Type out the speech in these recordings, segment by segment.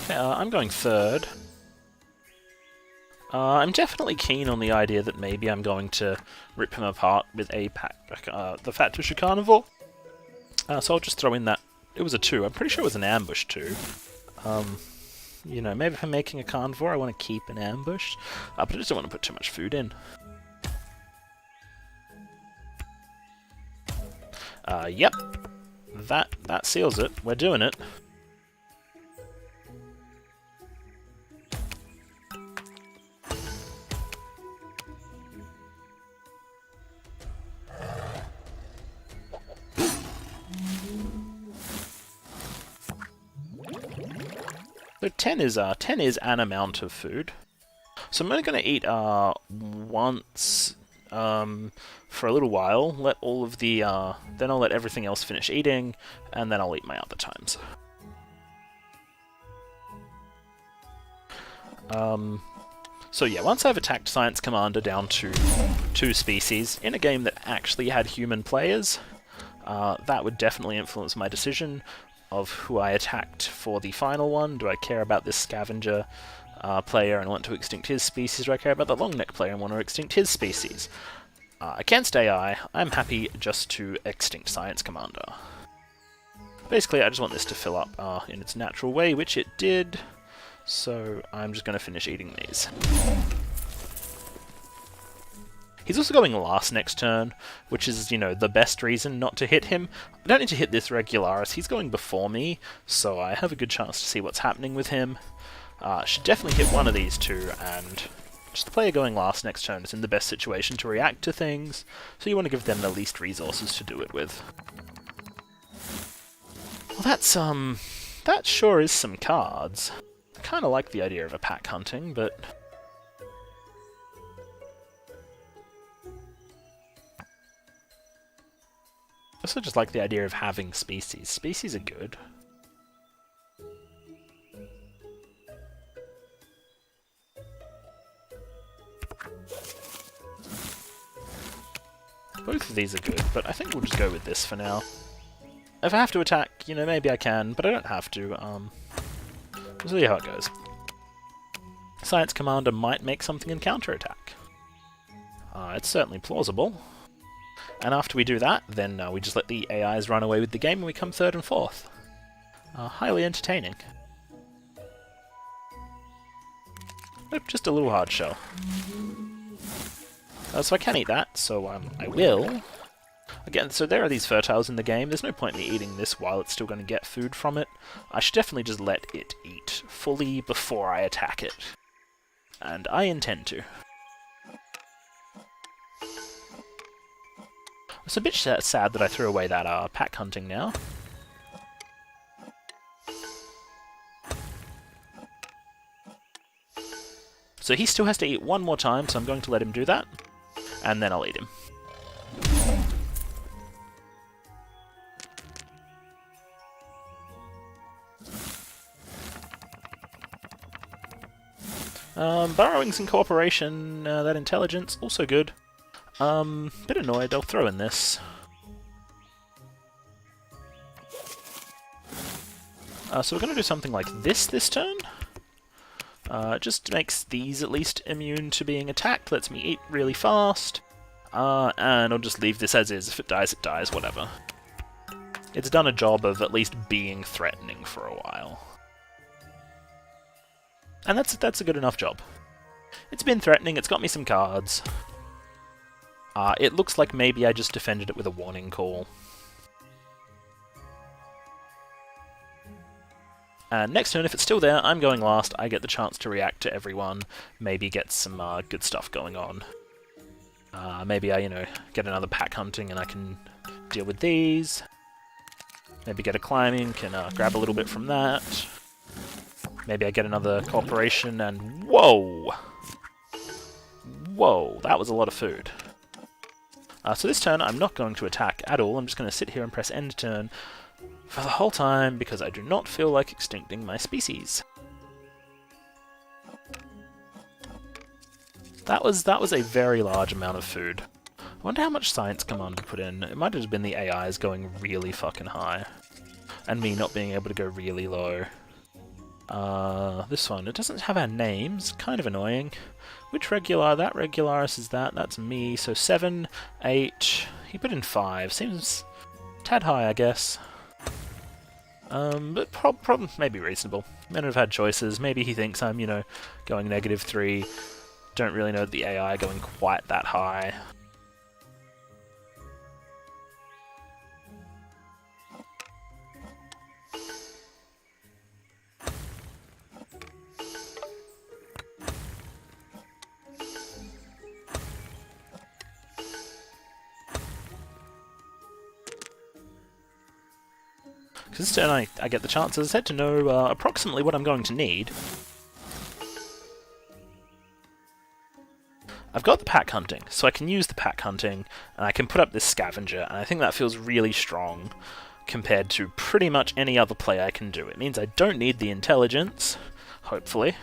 Okay, I'm going third. I'm definitely keen on the idea that maybe I'm going to rip him apart with a the fat tissue carnivore. So I'll just throw in that. It was a 2. I'm pretty sure it was an ambush too. You know, maybe if I'm making a carnivore, I want to keep an ambush, but I just don't want to put too much food in. Yep. That seals it. We're doing it. So 10 is an amount of food. So I'm only going to eat once for a little while. Let all of the then I'll let everything else finish eating, and then I'll eat my other times. So yeah, once I've attacked Science Commander down to 2 species in a game that actually had human players, that would definitely influence my decision of who I attacked for the final one. Do I care about this scavenger player and want to extinct his species? Do I care about the long neck player and want to extinct his species? Against AI, I'm happy just to extinct Science Commander. Basically, I just want this to fill up in its natural way, which it did, so I'm just going to finish eating these. He's also going last next turn, which is, you know, the best reason not to hit him. I don't need to hit this Regularus, he's going before me, so I have a good chance to see what's happening with him. Should definitely hit one of these two, and just the player going last next turn is in the best situation to react to things, so you want to give them the least resources to do it with. Well, that sure is some cards. I kind of like the idea of a pack hunting, but I also just like the idea of having species. Species are good. Both of these are good, but I think we'll just go with this for now. If I have to attack, you know, maybe I can, but I don't have to. We'll see how it goes. Science Commander might make something in counterattack. It's certainly plausible. And after we do that, then we just let the AIs run away with the game and we come 3rd and 4th. Highly entertaining. Nope, just a little hard shell. So I can eat that, so I will. Again, so there are these fertiles in the game. There's no point in me eating this while it's still going to get food from it. I should definitely just let it eat fully before I attack it. And I intend to. It's a bit sad that I threw away that pack hunting now. So he still has to eat one more time, so I'm going to let him do that, and then I'll eat him. Burrowing some cooperation, that intelligence, also good. Bit annoyed, I'll throw in this. So we're going to do something like this turn. It just makes these at least immune to being attacked, lets me eat really fast, and I'll just leave this as is. If it dies, whatever. It's done a job of at least being threatening for a while. And that's a good enough job. It's been threatening, it's got me some cards. It looks like maybe I just defended it with a warning call. And next turn, if it's still there, I'm going last. I get the chance to react to everyone, maybe get some good stuff going on. Maybe I, get another pack hunting and I can deal with these. Maybe get a climbing, can grab a little bit from that. Maybe I get another cooperation and... Whoa! Whoa, that was a lot of food. So this turn, I'm not going to attack at all. I'm just going to sit here and press end turn for the whole time, because I do not feel like extincting my species. That was a very large amount of food. I wonder how much Science Commander put in. It might have been the AIs going really fucking high, and me not being able to go really low. This one, it doesn't have our names, kind of annoying. Which Regular? That Regularus is that, that's me, so 7, 8, he put in 5, seems tad high I guess. But maybe reasonable. Men have had choices, maybe he thinks I'm, you know, going -3, don't really know the AI going quite that high. This turn I get the chance, as I said, to know approximately what I'm going to need. I've got the pack hunting, so I can use the pack hunting, and I can put up this scavenger, and I think that feels really strong compared to pretty much any other play I can do. It means I don't need the intelligence, hopefully.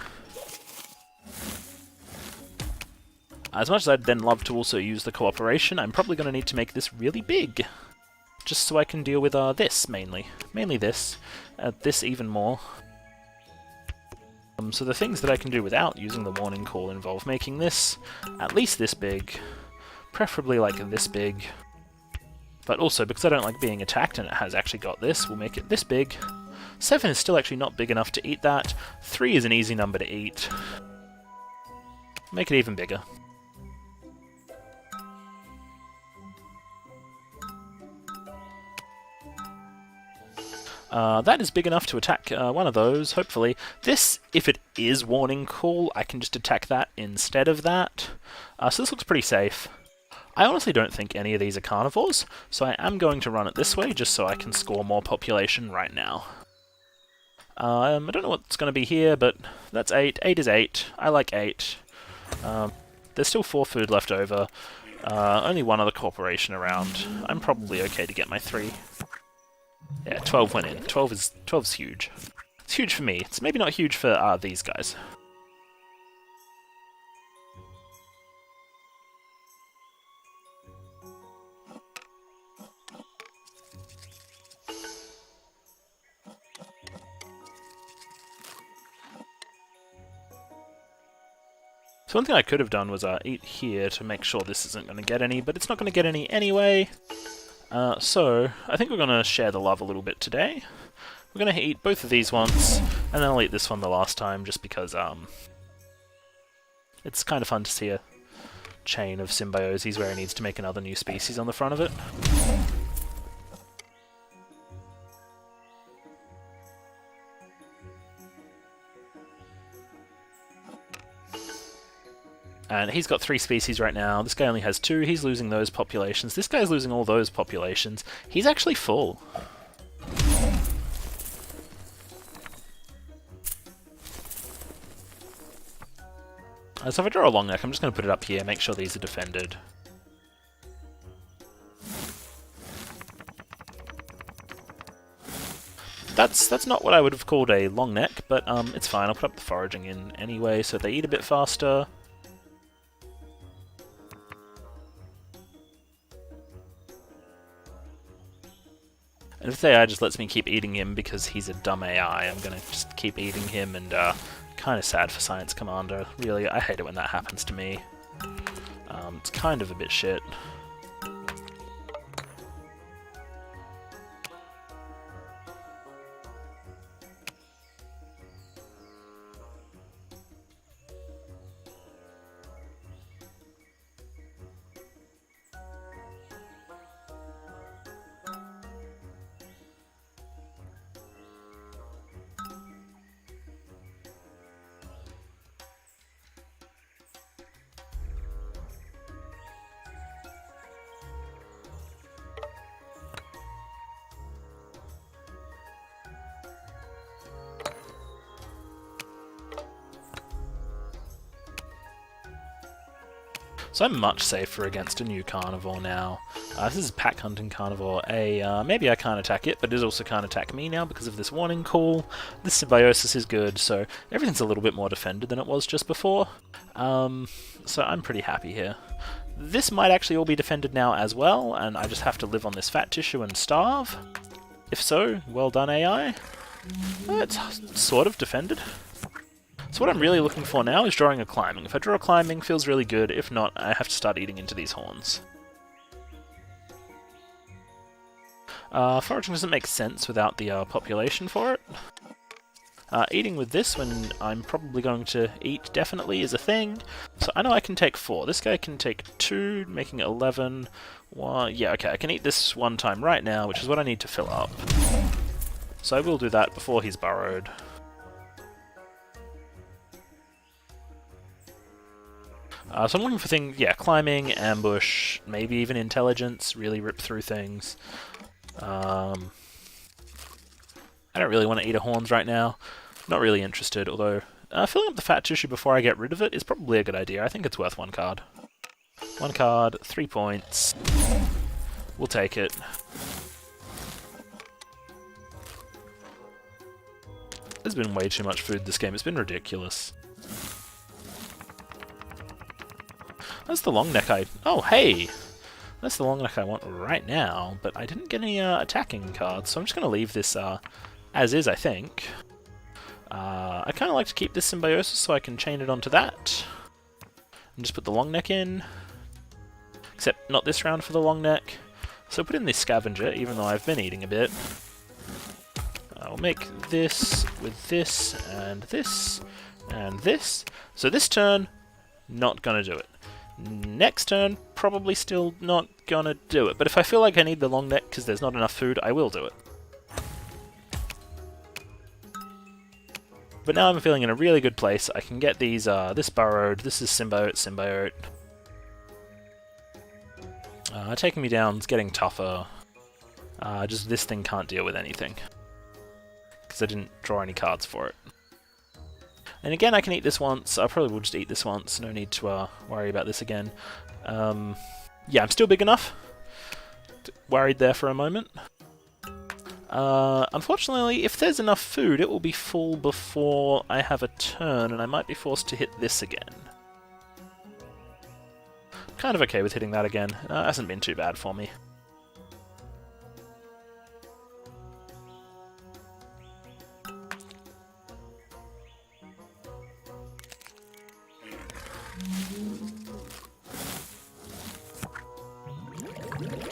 As much as I'd then love to also use the cooperation, I'm probably going to need to make this really big. Just so I can deal with this, mainly. Mainly this. This even more. So the things that I can do without using the warning call involve making this at least this big. Preferably like this big. But also, because I don't like being attacked and it has actually got this, we'll make it this big. 7 is still actually not big enough to eat that. 3 is an easy number to eat. Make it even bigger. That is big enough to attack one of those, hopefully. This, if it is warning call, I can just attack that instead of that. So this looks pretty safe. I honestly don't think any of these are carnivores, so I am going to run it this way just so I can score more population right now. I don't know what's going to be here, but that's 8. 8 is 8. I like 8. There's still 4 food left over. Only one other corporation around. I'm probably okay to get my 3. Yeah, 12 went in. 12 is huge. It's huge for me. It's maybe not huge for these guys. So one thing I could have done was eat here to make sure this isn't going to get any, but it's not going to get any anyway. So, I think we're going to share the love a little bit today. We're going to eat both of these once, and then I'll eat this one the last time, just because, it's kind of fun to see a chain of symbioses where he needs to make another new species on the front of it. And he's got 3 species right now. This guy only has 2. He's losing those populations. This guy's losing all those populations. He's actually full. So if I draw a long neck, I'm just going to put it up here, make sure these are defended. That's not what I would have called a long neck, but it's fine. I'll put up the foraging in anyway, so they eat a bit faster. And if the AI just lets me keep eating him because he's a dumb AI, I'm gonna just keep eating him, and kind of sad for Science Commander. Really, I hate it when that happens to me. It's kind of a bit shit. So I'm much safer against a new carnivore now. This is pack hunting carnivore A. Maybe I can't attack it, but it also can't attack me now because of this warning call. This symbiosis is good, so everything's a little bit more defended than it was just before. So I'm pretty happy here. This might actually all be defended now as well, and I just have to live on this fat tissue and starve. If so, well done AI. It's sort of defended. So what I'm really looking for now is drawing a climbing. If I draw a climbing, feels really good. If not, I have to start eating into these horns. Foraging doesn't make sense without the population for it. Eating with this when I'm probably going to eat definitely is a thing. So I know I can take 4. This guy can take 2, making it 11. 1, yeah, okay, I can eat this one time right now, which is what I need to fill up. So I will do that before he's burrowed. So I'm looking for things, yeah, climbing, ambush, maybe even intelligence, really rip through things. I don't really want to eat a horns right now. Not really interested, although filling up the fat tissue before I get rid of it is probably a good idea. I think it's worth 1 card. 1 card, 3 points. We'll take it. There's been way too much food this game. It's been ridiculous. That's the long neck oh, hey! That's the long neck I want right now, but I didn't get any attacking cards, so I'm just going to leave this as is, I think. I kind of like to keep this symbiosis so I can chain it onto that. And just put the long neck in. Except not this round for the long neck. So put in this scavenger, even though I've been eating a bit. I'll make this with this, and this, and this. So this turn, not gonna do it. Next turn, probably still not gonna do it. But if I feel like I need the long neck because there's not enough food, I will do it. But now I'm feeling in a really good place. I can get these, this burrowed, this is symbiote. Taking me down is getting tougher. Just this thing can't deal with anything. Because I didn't draw any cards for it. And again, I can eat this once. I probably will just eat this once. No need to worry about this again. Yeah, I'm still big enough. Worried there for a moment. Unfortunately, if there's enough food, it will be full before I have a turn, and I might be forced to hit this again. Kind of okay with hitting that again. Hasn't been too bad for me.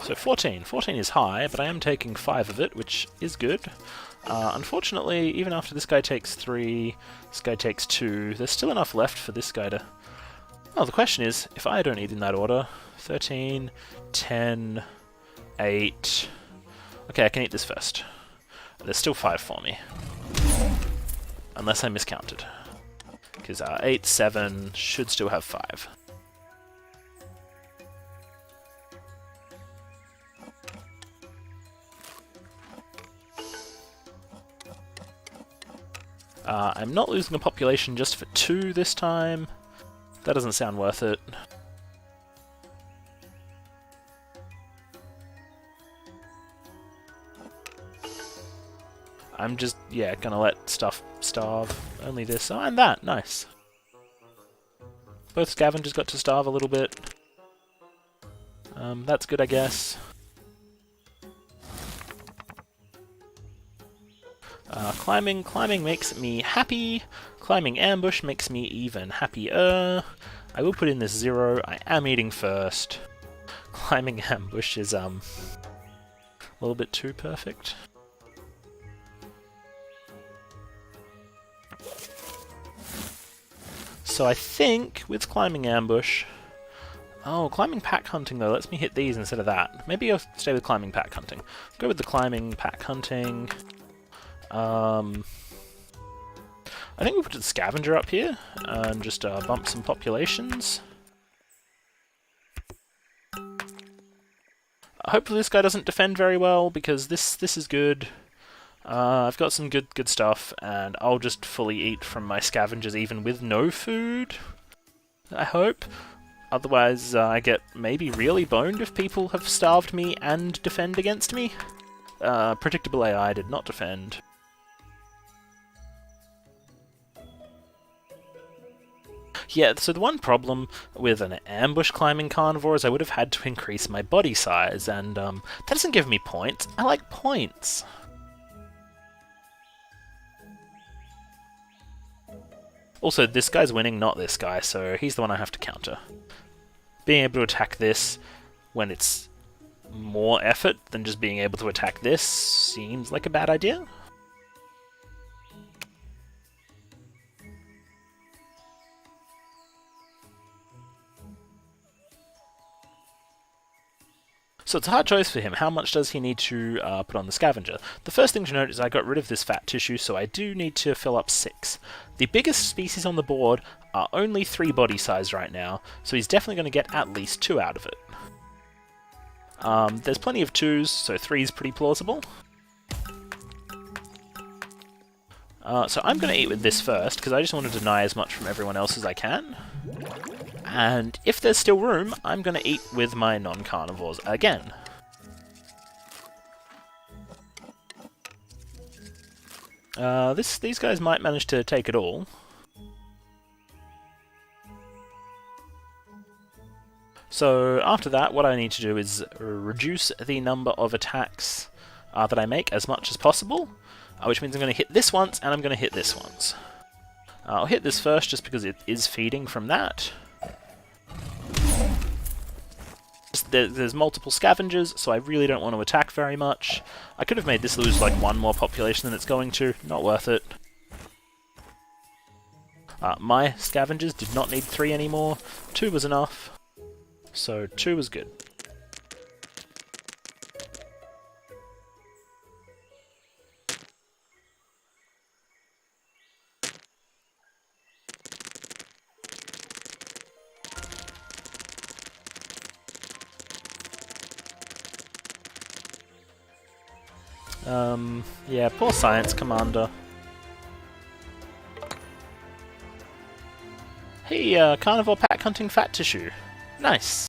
So 14. 14 is high, but I am taking 5 of it, which is good. Unfortunately, even after this guy takes 3, this guy takes 2, there's still enough left for this guy to... Oh, the question is, if I don't eat in that order... 13, 10, 8... Okay, I can eat this first. There's still 5 for me. Unless I miscounted. Because 8, 7 should still have 5. I'm not losing a population just for 2 this time. That doesn't sound worth it. I'm just, yeah, gonna let stuff starve. Only this, oh, and that, nice. Both scavengers got to starve a little bit. That's good, I guess. Climbing makes me happy. Climbing ambush makes me even happier. I will put in this 0. I am eating first. Climbing ambush is a little bit too perfect. So I think with climbing ambush... Oh, climbing pack hunting though lets me hit these instead of that. Maybe I'll stay with climbing pack hunting. Go with the climbing pack hunting. I think we'll put the scavenger up here and just bump some populations. Hopefully this guy doesn't defend very well because this is good. I've got some good stuff, and I'll just fully eat from my scavengers even with no food. I hope. Otherwise, I get maybe really boned if people have starved me and defend against me. Predictable AI did not defend. Yeah, so the one problem with an ambush climbing carnivore is I would have had to increase my body size, and that doesn't give me points. I like points. Also, this guy's winning, not this guy, so he's the one I have to counter. Being able to attack this when it's more effort than just being able to attack this seems like a bad idea. So it's a hard choice for him. How much does he need to put on the scavenger? The first thing to note is I got rid of this fat tissue, so I do need to fill up 6. The biggest species on the board are only 3 body size right now, so he's definitely going to get at least 2 out of it. There's plenty of 2s, so 3 is pretty plausible. So I'm going to eat with this first, because I just want to deny as much from everyone else as I can. And if there's still room, I'm going to eat with my non-carnivores again. These guys might manage to take it all. So after that, what I need to do is reduce the number of attacks that I make as much as possible, which means I'm going to hit this once, and I'm going to hit this once. I'll hit this first just because it is feeding from that. There's multiple scavengers, so I really don't want to attack very much. I could have made this lose like 1 more population than it's going to. Not worth it. My scavengers did not need 3 anymore. 2 was enough. So 2 was good. Yeah, poor science commander. Hey, carnivore pack hunting fat tissue. Nice.